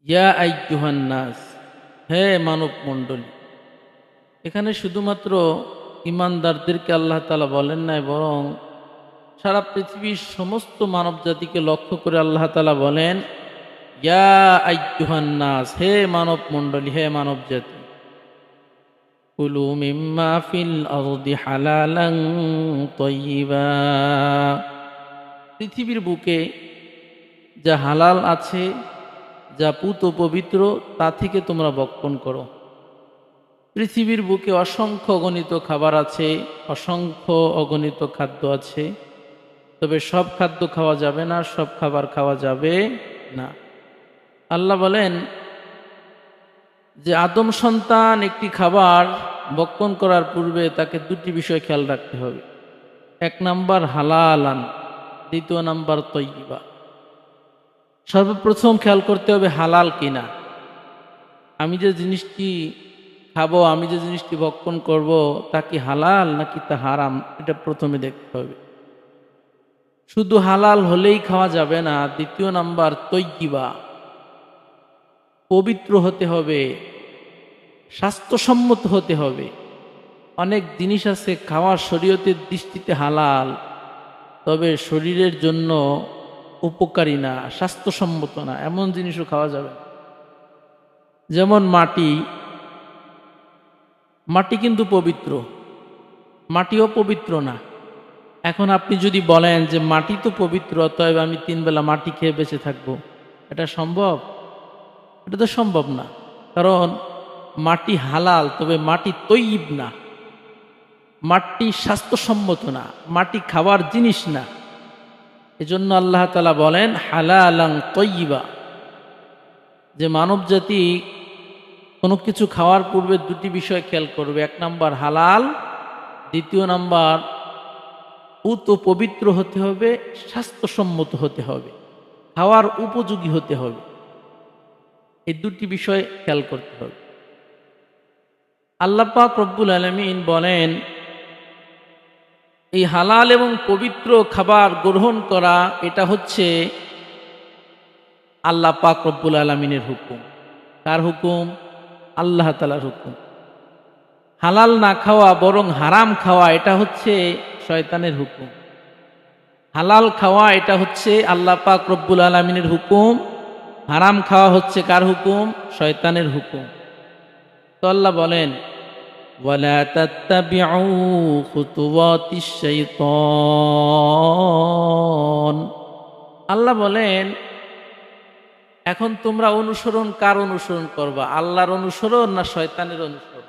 ইয়া আইয়ুহান নাস, হে মানব মণ্ডলী। এখানে শুধুমাত্র ইমানদারদেরকে আল্লাহ তাআলা বলেন নাই, বরং সারা পৃথিবীর সমস্ত মানব জাতিকে লক্ষ্য করে আল্লাহ তাআলা বলেন, ইয়া আইয়ুহান নাস, হে মানব মণ্ডলী, হে মানব জাতি। কুলু মিম্মা ফিল আরদি হালালান তাইয়্যিবা, পৃথিবীর বুকে যা হালাল আছে, যা পুত পবিত্র, তা থেকে তোমরা ভক্ষণ করো। পৃথিবীর বুকে অসংখ্য অগণিত খাবার আছে, অসংখ্য অগণিত খাদ্য আছে, তবে সব খাদ্য খাওয়া যাবে না, সব খাবার খাওয়া যাবে না। আল্লাহ বলেন যে আদম সন্তান একটি খাবার ভক্ষণ করার পূর্বে তাকে দুটি বিষয় খেয়াল রাখতে হবে। এক নাম্বার হালালান, দ্বিতীয় নাম্বার তৈয়িবা। সর্বপ্রথম খেয়াল করতে হবে হালাল কিনা। আমি যে জিনিসটি খাবো, আমি যে জিনিসটি ভক্ষণ করব, তা কি হালাল নাকি তা হারাম, এটা প্রথমে দেখতে হবে। শুধু হালাল হলেই খাওয়া যাবে না। দ্বিতীয় নাম্বার তৈয়িবা, পবিত্র হতে হবে, স্বাস্থ্যসম্মত হতে হবে। অনেক জিনিস আছে খাওয়া শরীয়তের দৃষ্টিতে হালাল, তবে শরীরের জন্য উপকারী না, স্বাস্থ্যসম্মত না, এমন জিনিসও খাওয়া যাবে না। যেমন মাটি, মাটি কিন্তু পবিত্র, মাটিও পবিত্র না। এখন আপনি যদি বলেন যে মাটি তো পবিত্র, অতএব আমি 3 বেলা মাটি খেয়ে বেঁচে থাকবো, এটা সম্ভব? এটা তো সম্ভব না। কারণ মাটি হালাল, তবে মাটি তৈয়িব না, মাটি স্বাস্থ্যসম্মত না, মাটি খাওয়ার জিনিস না। এজন্য আল্লাহ তাআলা বলেন হালালান তৈয়িবা, যে মানব জাতি কোনো কিছু খাওয়ার পূর্বে দুটি বিষয় খেয়াল করবে। এক নাম্বার হালাল, দ্বিতীয় নাম্বার পুত পবিত্র হতে হবে, স্বাস্থ্যসম্মত হতে হবে, খাওয়ার উপযোগী হতে হবে। এই দুটি বিষয় খেয়াল করতে হবে। আল্লাহ পাক রব্বুল আলামিন বলেন, এই হালাল এবং পবিত্র খাবার গ্রহণ করা, এটা হচ্ছে আল্লাহ পাক রব্বুল আলামিনের হুকুম। কার হুকুম? আল্লাহ তাআলার হুকুম। হালাল না খাওয়া বরং হারাম খাওয়া, এটা হচ্ছে শয়তানের হুকুম। হালাল খাওয়া এটা হচ্ছে আল্লাহ পাক রব্বুল আলামিনের হুকুম, হারাম খাওয়া হচ্ছে কার হুকুম? শয়তানের হুকুম। তো আল্লাহ বলেন ওয়ালা তাত্তাবিউ খুতুওয়াতিশ শাইতান, আল্লাহ বলেন এখন তোমরা অনুসরণ কার অনুসরণ করবা? আল্লাহর অনুসরণ না শয়তানের অনুসরণ?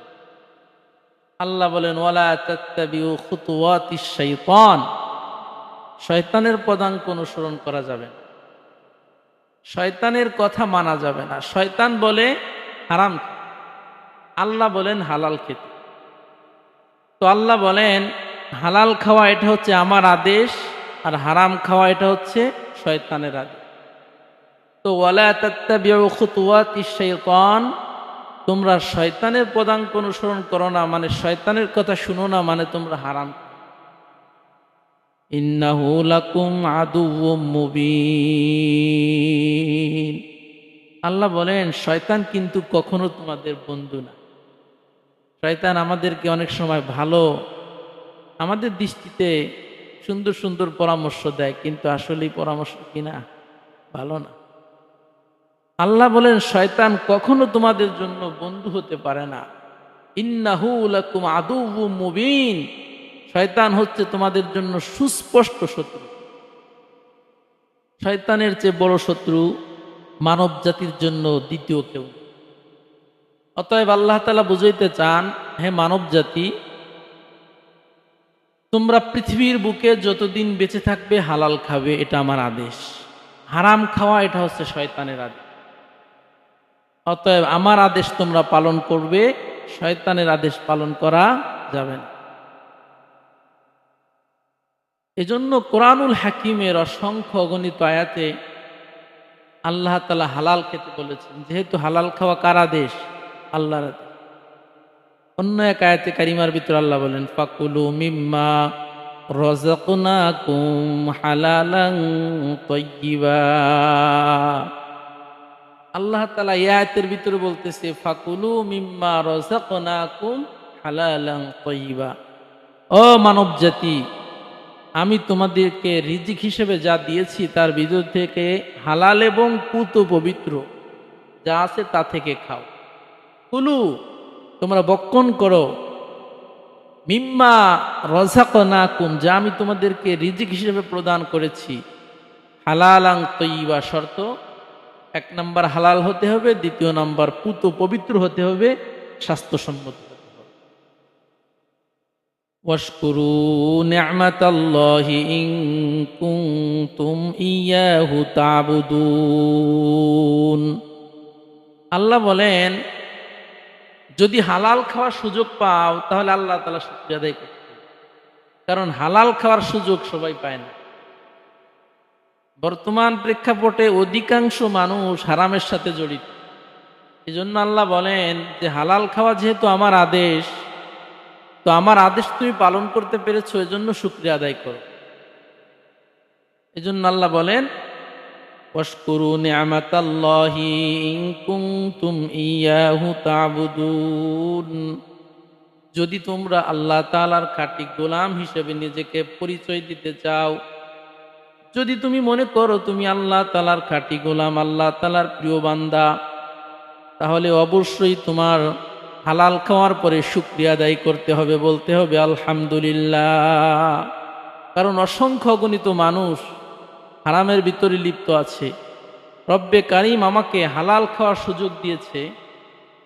আল্লাহ বলেন ওয়ালা তাত্তাবিউ খুতুওয়াতিশ শাইতান, শয়তানের পদাঙ্ক অনুসরণ করা যাবে না, শয়তানের কথা মানা যাবে না। শয়তান বলে হারাম খেতে, আল্লাহ বলেন হালাল খেতে। তো আল্লাহ বলেন হালাল খাওয়া এটা হচ্ছে আমার আদেশ, আর হারাম খাওয়া এটা হচ্ছে শয়তানের আদেশ। তো ওয়ালা তাত্তাবিউ খুতুওয়াতিশ শাইতান, তোমরা শয়তানের পদাঙ্ক অনুসরণ করো না, মানে শয়তানের কথা শুনো না, মানে তোমরা হারাম। ইন্নাহু লাকুম আদুউম মুবিন, আল্লাহ বলেন শয়তান কিন্তু কখনো তোমাদের বন্ধু না। শয়তান আমাদেরকে অনেক সময় ভালো, আমাদের দৃষ্টিতে সুন্দর সুন্দর পরামর্শ দেয়, কিন্তু আসলেই পরামর্শ কিনা ভালো না। আল্লাহ বলেন শয়তান কখনো তোমাদের জন্য বন্ধু হতে পারে না। ইন্নাহু লাকুম আদুউম মুবিন, শয়তান হচ্ছে তোমাদের জন্য সুস্পষ্ট শত্রু। শয়তানের চেয়ে বড় শত্রু মানব জাতির জন্য দ্বিতীয় কেউ। অতএব আল্লাহ তাআলা বুঝাইতে চান, হে মানব জাতি, তোমরা পৃথিবীর বুকে যতদিন বেঁচে থাকবে হালাল খাবে, এটা আমার আদেশ। হারাম খাওয়া এটা হচ্ছে শয়তানের আদেশ। অতএব আমার আদেশ তোমরা পালন করবে, শয়তানের আদেশ পালন করা যাবে না। এজন্য কোরআনুল হাকিমের অসংখ্য অগণিত আয়াতে আল্লাহ তাআলা হালাল খেতে বলেছেন। যেহেতু হালাল খাওয়া কার আদেশ? আল্লাহর আদেশ। অন্য এক আয়াতে কারিমার ভিতর আল্লাহ বলেন ফাকুলু মিম্মা রাযাকনাকুম হালালান তাইয়্যিবা, আল্লাহ তাআলা এই আয়াতের ভিতরে বলতেছে ফাকুলু মিম্মা রাযাকনাকুম হালালান তাইয়্যিবা। ও মানব জাতি, আমি তোমাদেরকে রিজিক হিসেবে যা দিয়েছি তার ভিতর থেকে হালাল এবং পুত পবিত্র যা আছে তা থেকে খাও। কুলু, তোমরা বক্ষণ করো, মিম্মা রাযাকনাকুম, যা আমি তোমাদেরকে রিজিক হিসেবে প্রদান করেছি, হালালান তাইয়্যিবা, শর্ত এক নাম্বার হালাল হতে হবে, দ্বিতীয় নাম্বার পুত পবিত্র হতে হবে, স্বাস্থ্যসম্মত হতে হবে। ওয়াশকুরু নি'মাতাল্লাহি ইন কুনতুম ইয়াহু তা'বুদুন। আল্লাহ বলেন, যদি হালাল খাওয়ার সুযোগ পাও তাহলে আল্লাহ তাআলা শুকরিয়া আদায় করতে হবে। কারণ হালাল খাওয়ার সুযোগ সবাই পায় না। বর্তমান প্রেক্ষাপটে অধিকাংশ মানুষ হারামের সাথে জড়িত। এই জন্য আল্লাহ বলেন যে হালাল খাওয়া যেহেতু আমার আদেশ, তো আমার আদেশ তুমি পালন করতে পেরেছো, এজন্য শুকরিয়া আদায় করো। এজন্য আল্লাহ বলেন ওয়াশকুরু নি'মাতাল্লাহি ইন কুনতুম ইয়াহু তা'বুদুন। যদি তোমরা আল্লাহ তাআলার খাঁটি গোলাম হিসেবে নিজেকে পরিচয় দিতে চাও, যদি তুমি মনে করো তুমি আল্লাহ তাআলার খাঁটি গোলাম, আল্লাহ তাআলার প্রিয় বান্দা, তাহলে অবশ্যই তোমার হালাল খাওয়ার পরে শুকরিয়া আদায় করতে হবে, বলতে হবে আলহামদুলিল্লাহ। কারণ অসংখ্য অগণিত মানুষ হারামের ভিতরে লিপ্ত আছে। রব্বে কারিম আমাকে হালাল খাওয়ার সুযোগ দিয়েছে,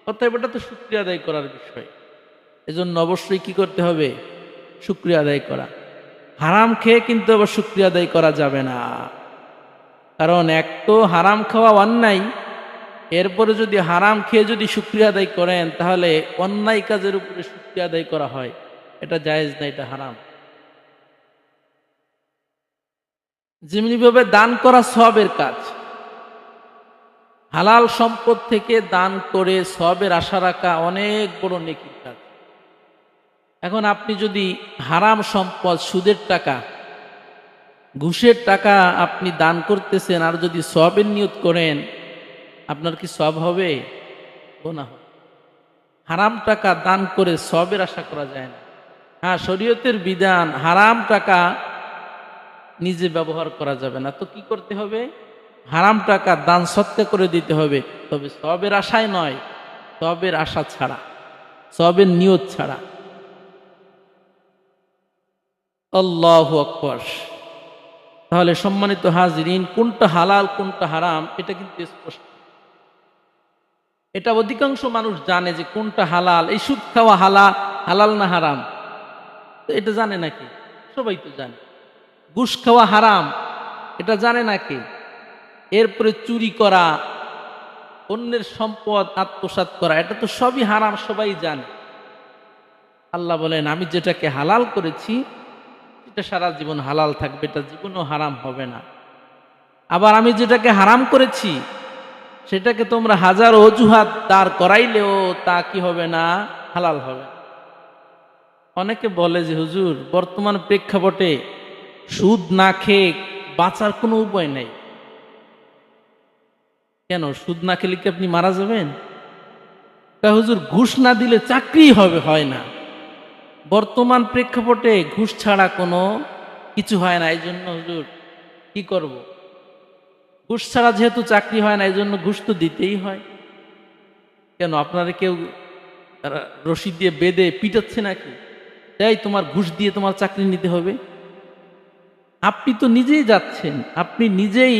অতএব এটা তো শুকরিয়া আদায় করার বিষয়। এজন্য অবশ্যই কি করতে হবে? শুকরিয়া আদায় করা। হারাম খেয়ে কিন্তু আবার শুকরিয়া আদায় করা যাবে না। কারণ এক তো হারাম খাওয়া অন্যায়, এরপরে যদি হারাম খেয়ে যদি শুকরিয়া আদায় করেন তাহলে অন্যায় কাজের উপরে শুকরিয়া আদায় করা হয়, এটা জায়েজ না, এটা হারাম। যেমনিভাবে দান করা সওয়াবের কাজ, হালাল সম্পদ থেকে দান করে সওয়াবের আশা রাখা অনেক বড় নেকির কাজ। এখন আপনি যদি হারাম সম্পদ, সুদের টাকা, ঘুষের টাকা আপনি দান করতেছেন আর যদি সওয়াবের নিয়ত করেন, আপনার কি সওয়াব হবে? গুনাহ হবে। হারাম টাকা দান করে সওয়াবের আশা করা যায় না। হ্যাঁ, শরীয়তের বিধান হারাম টাকা নিজে ব্যবহার করা যাবে না। তো কি করতে হবে? হারাম টাকা দান সৎকা করে দিতে হবে, তবে সওয়াবের আশায় নয়, সওয়াবের আশা ছাড়া, সওয়াবের নিয়ত ছাড়া। আল্লাহু আকবার। তাহলে সম্মানিত হাজিরিন, কোনটা হালাল কোনটা হারাম এটা কিন্তু স্পষ্ট। এটা অধিকাংশ মানুষ জানে যে কোনটা হালাল। এই সুদ খাওয়া হালাল না হারাম এটা জানে নাকি? সবাই তো জানে। ঘুষ খাওয়া হারাম এটা জানে নাকি? এরপরে চুরি করা, অন্যের সম্পদ আত্মসাৎ করা, এটা তো সবই হারাম, সবাই জানে। আল্লাহ বলেন আমি যেটাকে হালাল করেছি এটা সারা জীবন হালাল থাকবে, এটা জীবনও হারাম হবে না। আবার আমি যেটাকে হারাম করেছি সেটাকে তোমরা হাজার অজুহাত দাঁড় করাইলেও তা কি হবে না? হালাল হবে। অনেকে বলে যে হুজুর বর্তমান প্রেক্ষাপটে সুদ না খেয়ে বাঁচার কোনো উপায় নেই। কেন? সুদ না খেলে কি আপনি মারা যাবেন? তা হুজুর ঘুষ না দিলে চাকরি হয় না। বর্তমান প্রেক্ষাপটে ঘুষ ছাড়া কোনো কিছু হয় না, এই জন্য হুজুর কি করব? ঘুষ ছাড়া যেহেতু চাকরি হয় না, এই জন্য ঘুষ তো দিতেই হয়। কেন আপনারা কেউ রশি দিয়ে বেঁধে পিটাচ্ছে নাকি? তাই তোমার ঘুষ দিয়ে তোমার চাকরি নিতে হবে? আপনি তো নিজেই যাচ্ছেন, আপনি নিজেই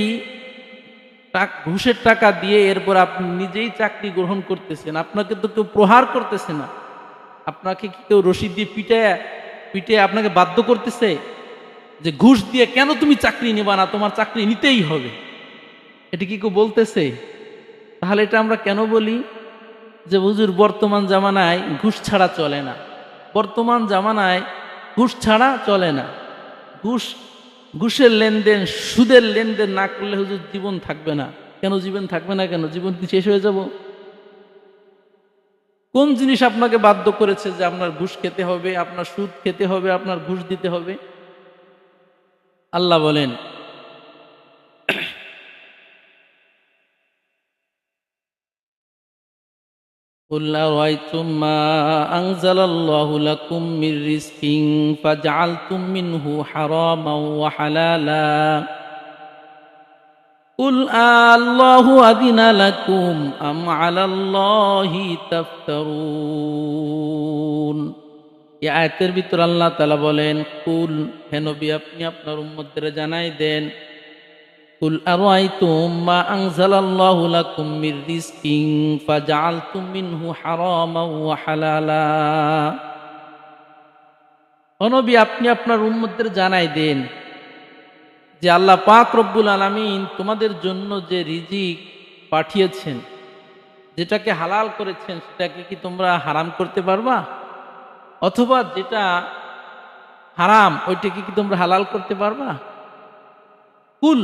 ঘুষের টাকা দিয়ে এরপর আপনি নিজেই চাকরি গ্রহণ করতেছেন। আপনাকে তো কেউ প্রহার করতেছে না, আপনাকে কি কেউ রশি দিয়ে পিটে আপনাকে বাধ্য করতেছে যে ঘুষ দিয়ে কেন তুমি চাকরি নেবা না, তোমার চাকরি নিতেই হবে? এটা কি কেউ বলতেছে? তাহলে এটা আমরা কেন বলি যে হুজুর বর্তমান জামানায় ঘুষ ছাড়া চলে না? বর্তমান জামানায় ঘুষ ছাড়া চলে না। ঘুষের লেনদেন, সুদের লেনদেন না করলে হুজুর জীবন থাকবে না। কেন জীবন থাকবে না? কেন জীবন কি শেষ হয়ে যাব? কোন জিনিস আপনাকে বাধ্য করেছে যে আপনার ঘুষ খেতে হবে, আপনার সুদ খেতে হবে, আপনার ঘুষ দিতে হবে? আল্লাহ বলেন কুল আরাইতুম মা আনজালাল্লাহু লাকুম মির রিজকিন ফাজআলতুম মিনহু হারামান ওয়া হালালা কুল আল্লাহু আযিনা লাকুম আম আলাল্লাহি তাফতারুন। এই আয়াতের ভিতর আল্লাহ তাআলা বলেন, কুল, হে নবী আপনি আপনার উম্মতদের জানাই দেন, কুল আরাইতুম মা আনজালাল্লাহু লাকুম মির রিজকিন ফাজআলতুম মিনহু হারামান ওয়া হালালা। ও নবী আপনি আপনার উম্মতদের জানাই দেন যে আল্লাহ পাক রব্বুল আলামিন তোমাদের জন্য যে রিজিক পাঠিয়েছেন, যেটাকে হালাল করেছেন, সেটাকে কি তোমরা হারাম করতে পারবা? অথবা যেটা হারাম ওইটাকে কি তোমরা হালাল করতে পারবা? কুল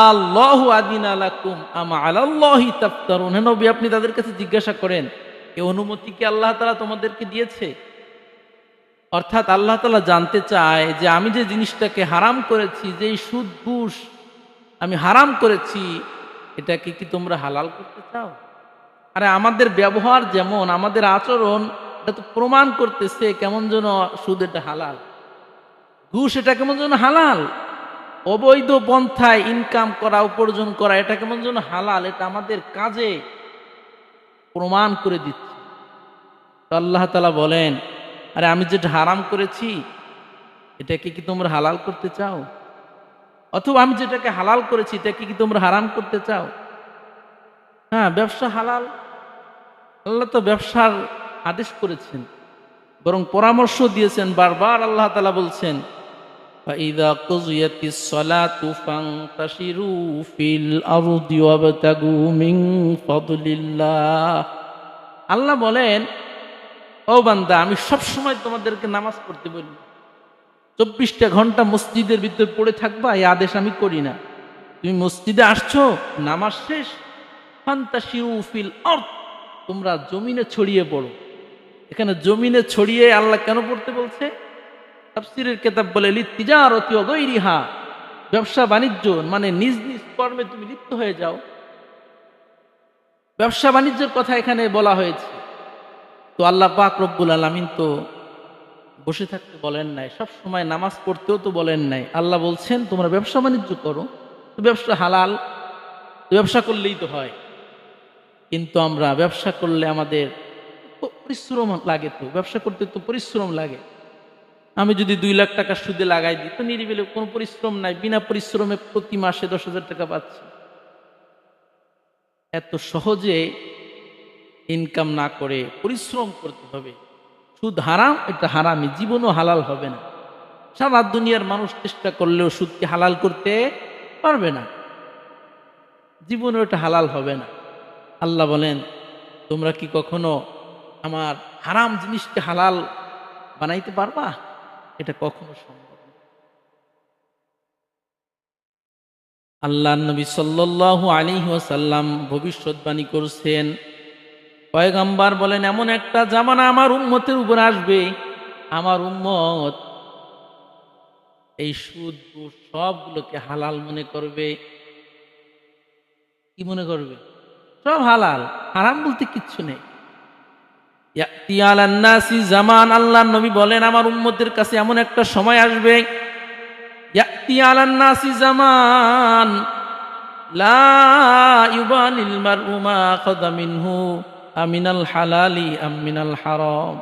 আল্লাহু আযিনা লাকুম আম আলাল্লাহি তাফতারুন। হে নবী আপনি তাদের কাছে জিজ্ঞাসা করেন, এই অনুমতি কি আল্লাহ তাআলা তোমাদেরকে দিয়েছে? অর্থাৎ আল্লাহ তাআলা জানতে চায় যে আমি যে জিনিসটাকে হারাম করেছি, যেই সুদ ঘুষ আমি হারাম করেছি, এটাকে কি তোমরা হালাল করতে চাও? আরে আমাদের ব্যবহার যেমন, আমাদের আচরণ, এটা তো প্রমাণ করতেছে কেমন যেন সুদ এটা হালাল, ঘুষ এটা কেমন যেন হালাল, অবৈধ পন্থায় ইনকাম করা, উপার্জন করা এটা কেমন যেন হালাল, এটা আমাদের কাজে প্রমাণ করে দিচ্ছে। তো আল্লাহ তাআলা বলেন, আরে আমি যেটা হারাম করেছি এটাকে কি তোমরা হালাল করতে চাও? অথবা আমি যেটাকে হালাল করেছি এটাকে কি তোমরা হারাম করতে চাও? হ্যাঁ, ব্যবসা হালাল, আল্লাহ তো ব্যবসার আদেশ করেছেন, বরং পরামর্শ দিয়েছেন। বারবার আল্লাহ তাআলা বলছেন, فَإِذَا قُضِيَتِ الصَّلَاةُ فَانتَشِرُوا فِي الْأَرْضِ وَابْتَغُوا مِن فَضْلِ اللَّهِ। আল্লাহ বলেন, ও বান্দা আমি সবসময় তোমাদেরকে নামাজ পড়তে বলি, 24টা ঘন্টা মসজিদের ভিতরে পড়ে থাকবা, এই আদেশ আমি করি না। তুমি মসজিদে আসছো, নামাজ শেষ, ফান্তাশিরু ফিল আরদ, তোমরা জমিনে ছড়িয়ে পড়ো। এখানে জমিনে ছড়িয়ে আল্লাহ কেন পড়তে বলছে? তাফসীরের কিতাব বলে লিতিজারাতি ওয়া গায়রিহা, ব্যবসা বাণিজ্য মানে নিজ নিজ কর্মে তুমি লিপ্ত হয়ে যাও। ব্যবসা বাণিজ্যের কথা এখানে বলা হয়েছে। তো আল্লাহ পাক রব্বুল আলামিন তো বসে থাকতে বলেন নাই, সব সময় নামাজ পড়তেও তো বলেন নাই। আল্লাহ বলছেন তোমরা ব্যবসা বাণিজ্য করো, তো ব্যবসা হালাল, তো ব্যবসা করলেই তো হয়। কিন্তু আমরা ব্যবসা করলে আমাদের পরিশ্রম লাগে, তো ব্যবসা করতে তো পরিশ্রম লাগে। আমি যদি 2 লাখ টাকা সুদে লাগাই দিই, তো নিরিবিলি কোনো পরিশ্রম নাই, বিনা পরিশ্রমে প্রতি মাসে 10,000 টাকা পাচ্ছি। এত সহজে ইনকাম না করে পরিশ্রম করতে হবে। সুদ হারাম, এটা হারামি, জীবনও হালাল হবে না। সারা দুনিয়ার মানুষ চেষ্টা করলেও সুদকে হালাল করতে পারবে না, জীবনও এটা হালাল হবে না। আল্লাহ বলেন, তোমরা কি কখনো আমার হারাম জিনিসকে হালাল বানাইতে পারবা? এটা কখনো সম্ভব না। আল্লাহ নবী সাল্লাল্লাহু আলাইহি ওয়াসাল্লাম ভবিষ্যৎবাণী করছেন, পয়গম্বর বলেন এমন একটা জামানা আমার উম্মতের উপর আসবে, আমার উম্মত এই সুদ ঘুষ সবগুলোকে হালাল মনে করবে। কি মনে করবে? সব হালাল, হারাম বলতে কিচ্ছু নেই। ইয়াতি আলান নাসি জামান, আল্লাহর নবী বলেন আমার উম্মতের কাছে এমন একটা সময় আসবে, ইয়াতি আলান নাসি জামান লা ইউবালিল মারউ মা আখাযা মিনহু আমিনাল হালালি আম মিনাল হারাম।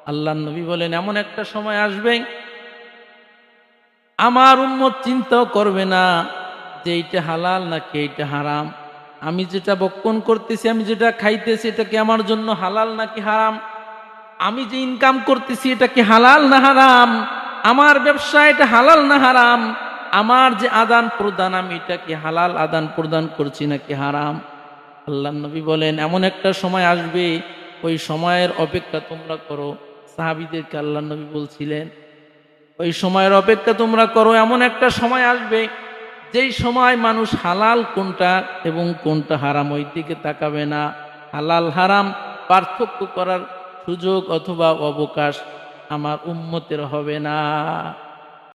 আল্লাহর নবী বলেন এমন একটা সময় আসবে আমার উম্মত চিন্তাও করবে না যে এইটা হালাল নাকি এইটা হারাম, আমি যেটা বক্ষণ করতেছি, আমি যেটা খাইতেছি, এটা কি আমার জন্য হালাল নাকি হারাম, আমি যে ইনকাম করতেছি এটা কি হালাল না হারাম, আমার ব্যবসা এটা হালাল না হারাম, আমার যে আদান প্রদান আমি এটা কি হালাল আদান প্রদান করছি নাকি হারাম। আল্লাহর নবী বলেন এমন একটা সময় আসবে, ওই সময়ের অপেক্ষা তোমরা করো। সাহাবীদেরকে আল্লাহর নবী বলছিলেন ওই সময়ের অপেক্ষা তোমরা করো, এমন একটা সময় আসবে যেই সময় মানুষ হালাল কোনটা এবং কোনটা হারাম ওই দিকে তাকাবে না। হালাল হারাম পার্থক্য করার সুযোগ অথবা অবকাশ আমার উম্মতের হবে না।